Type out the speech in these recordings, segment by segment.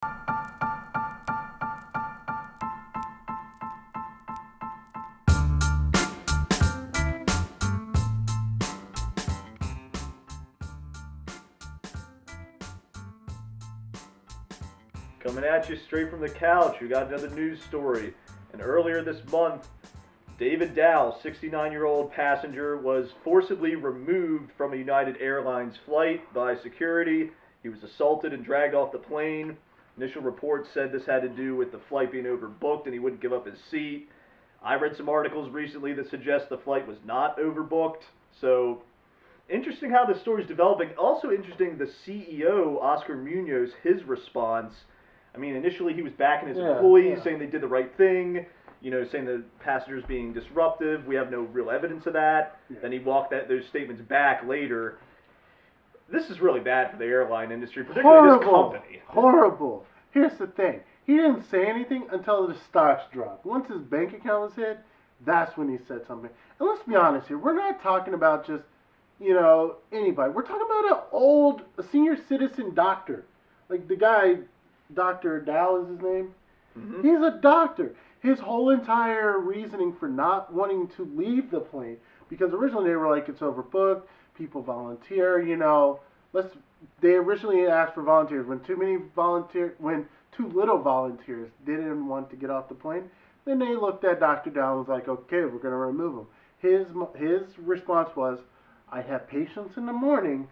Coming at you straight from the couch, we got another news story. And earlier this month, David Dao, 69-year-old passenger, was forcibly removed from a United Airlines flight by security. He was assaulted and dragged off the plane. Initial reports said this had to do with the flight being overbooked and he wouldn't give up his seat. I read some articles recently that suggest the flight was not overbooked. So, interesting how this story is developing. Also interesting, the CEO, Oscar Munoz, his response. I mean, initially he was backing his employees, saying they did the right thing, saying the passengers being disruptive. We have no real evidence of that. Then he walked those statements back later. This is really bad for the airline industry, particularly this company. Horrible. Here's the thing. He didn't say anything until the stocks dropped. Once his bank account was hit, that's when he said something. And let's be honest here. We're not talking about just, anybody. We're talking about a senior citizen doctor. Like the guy, Dr. Dao is his name. Mm-hmm. He's a doctor. His whole entire reasoning for not wanting to leave the plane, because originally they were like, it's overbooked, people volunteer, they originally asked for volunteers. When too little volunteers didn't want to get off the plane, then they looked at Dr. Dao and was like, okay, we're going to remove him. His response was, I have patients in the morning,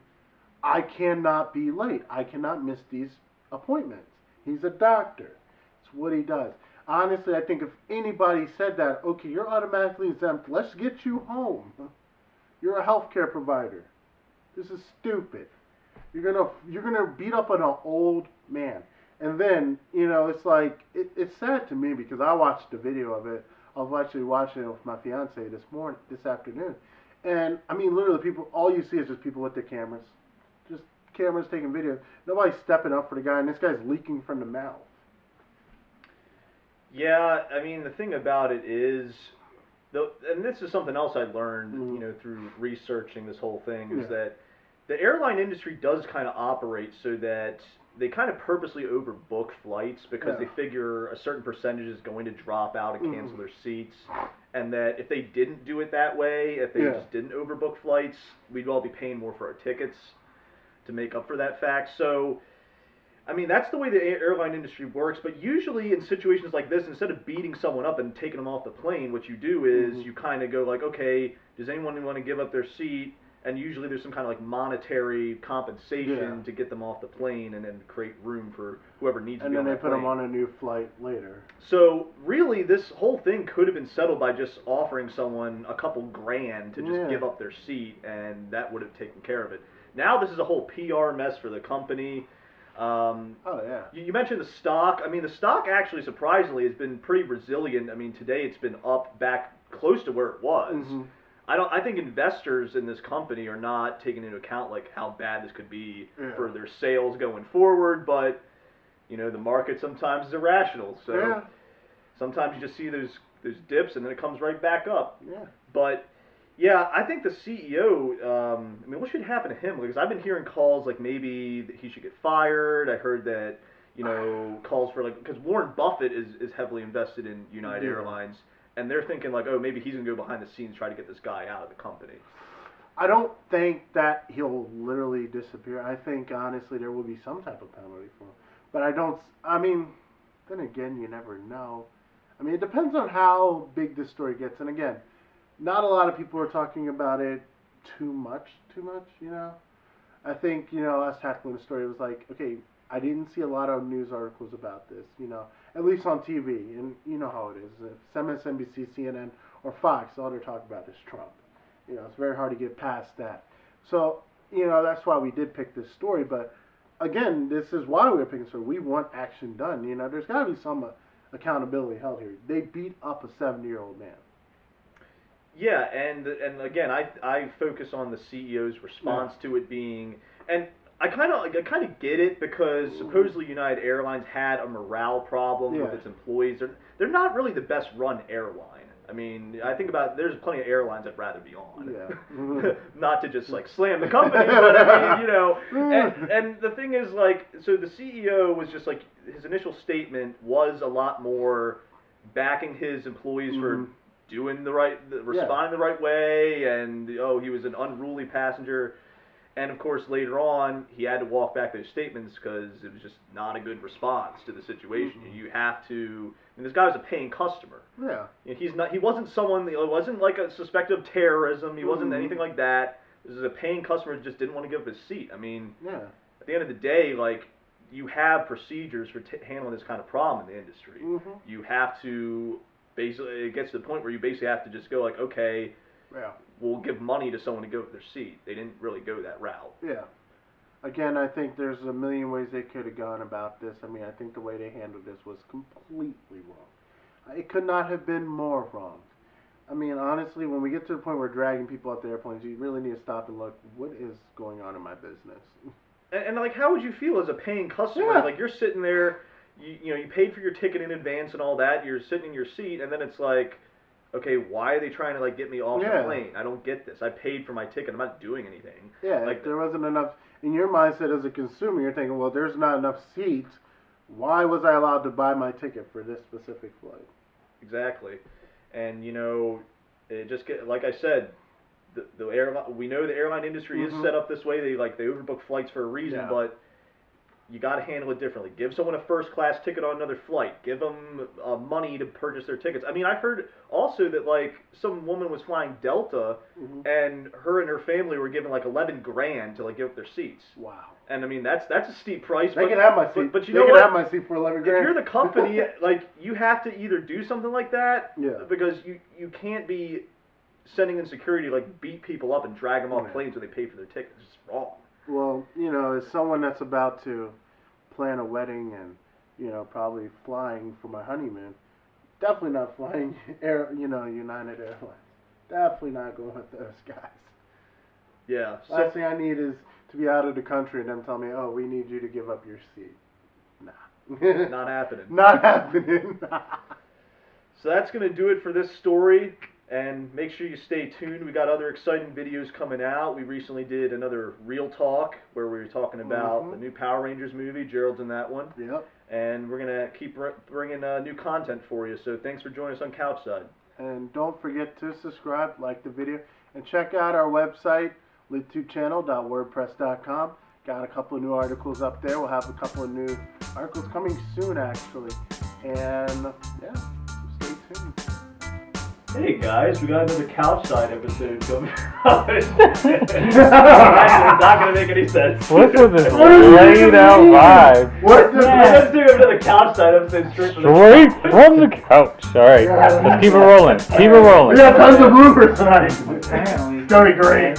I cannot be late, I cannot miss these appointments. He's a doctor. It's what he does. Honestly, I think if anybody said that, okay, you're automatically exempt, let's get you home. You're a healthcare provider. This is stupid. You're gonna beat up on an old man. And then, it's like it's sad to me because I watched the video of it. I was actually watching it with my fiance this afternoon. And I mean literally all you see is just people with their cameras. Just cameras taking video. Nobody's stepping up for the guy, and this guy's leaking from the mouth. Yeah, I mean, the thing about it is, and this is something else I learned, through researching this whole thing, is that the airline industry does kind of operate so that they kind of purposely overbook flights because they figure a certain percentage is going to drop out and cancel their seats, and that if they didn't do it that way, if they just didn't overbook flights, we'd all be paying more for our tickets to make up for that fact. So, I mean, that's the way the airline industry works, but usually in situations like this, instead of beating someone up and taking them off the plane, what you do is you kind of go like, okay, does anyone want to give up their seat? And usually there's some kind of like monetary compensation to get them off the plane and then create room for whoever needs to be on that plane. And then they put them on a new flight later. So really this whole thing could have been settled by just offering someone a couple grand to just give up their seat, and that would have taken care of it. Now this is a whole PR mess for the company. You mentioned the stock. I mean, the stock actually, surprisingly, has been pretty resilient. I mean, today it's been up back close to where it was. Mm-hmm. I think investors in this company are not taking into account like how bad this could be for their sales going forward. But the market sometimes is irrational. So sometimes you just see those dips and then it comes right back up. Yeah. But yeah, I think the CEO, I mean, what should happen to him? Because I've been hearing calls like maybe that he should get fired. I heard that, calls for because Warren Buffett is heavily invested in United Airlines, and they're thinking like, oh, maybe he's going to go behind the scenes, try to get this guy out of the company. I don't think that he'll literally disappear. I think, honestly, there will be some type of penalty for him. But then again, you never know. I mean, it depends on how big this story gets. And again, not a lot of people are talking about it too much, I think, us tackling the story, it was like, okay, I didn't see a lot of news articles about this, at least on TV. And you know how it is. If MSNBC, CNN, or Fox, all they're talking about is Trump. It's very hard to get past that. So, that's why we did pick this story. But, again, this is why we were picking this story. We want action done. There's got to be some accountability held here. They beat up a 70-year-old man. Yeah, and again, I focus on the CEO's response to it being, and I kind of get it because supposedly United Airlines had a morale problem with its employees. They're not really the best run airline. I mean, I think about there's plenty of airlines I'd rather be on. Yeah. Not to just like slam the company, but I mean, you know. And the thing is, like, so the CEO was just like his initial statement was a lot more backing his employees for doing responding the right way, and he was an unruly passenger. And of course, later on, he had to walk back those statements because it was just not a good response to the situation. You have to. I mean, this guy was a paying customer. Yeah. He wasn't someone. He wasn't like a suspect of terrorism. He wasn't anything like that. This is a paying customer who just didn't want to give up his seat. I mean, at the end of the day, like, you have procedures for handling this kind of problem in the industry. You have to basically. It gets to the point where you basically have to just go like, okay. Yeah. We'll give money to someone to give up their seat. They didn't really go that route. Yeah. Again, I think there's a million ways they could have gone about this. I mean, I think the way they handled this was completely wrong. It could not have been more wrong. I mean, honestly, when we get to the point where we're dragging people off the airplanes, you really need to stop and look, what is going on in my business? And like, how would you feel as a paying customer? Yeah. Like, you're sitting there, you paid for your ticket in advance and all that, you're sitting in your seat, and then it's like, okay, why are they trying to, like, get me off the plane? I don't get this. I paid for my ticket. I'm not doing anything. Yeah, like, if there wasn't enough. In your mindset as a consumer, you're thinking, well, there's not enough seats. Why was I allowed to buy my ticket for this specific flight? Exactly. And, it just like I said, the airline. We know the airline industry is set up this way. They overbook flights for a reason, but you got to handle it differently. Give someone a first-class ticket on another flight. Give them money to purchase their tickets. I mean, I heard also that, like, some woman was flying Delta, and her family were given, like, $11,000 to, like, give up their seats. Wow. And, I mean, that's a steep price. They can have my seat. But you know what? They can have my seat for $11,000. If you're the company, like, you have to either do something like that, because you can't be sending in security to, like, beat people up and drag them off planes when they pay for their tickets. It's just wrong. Well, as someone that's about to plan a wedding and, probably flying for my honeymoon, definitely not flying United Airlines. Definitely not going with those guys. Yeah. Last thing I need is to be out of the country and them tell me, oh, we need you to give up your seat. Nah. Not happening. Not happening. So that's going to do it for this story. And make sure you stay tuned. We got other exciting videos coming out. We recently did another Real Talk where we were talking about the new Power Rangers movie. Gerald's in that one. Yep. And we're going to keep bringing new content for you. So thanks for joining us on Couchside. And don't forget to subscribe, like the video, and check out our website, litubechannel.wordpress.com. Got a couple of new articles up there. We'll have a couple of new articles coming soon, actually. And, stay tuned. Hey guys, we got another Couchside episode coming out. It's not going to make any sense. What's with this laid out vibe? Let's do another Couchside episode straight from the couch. Alright, let's keep it rolling. Keep it rolling. We got tons of bloopers tonight. It's going to be great.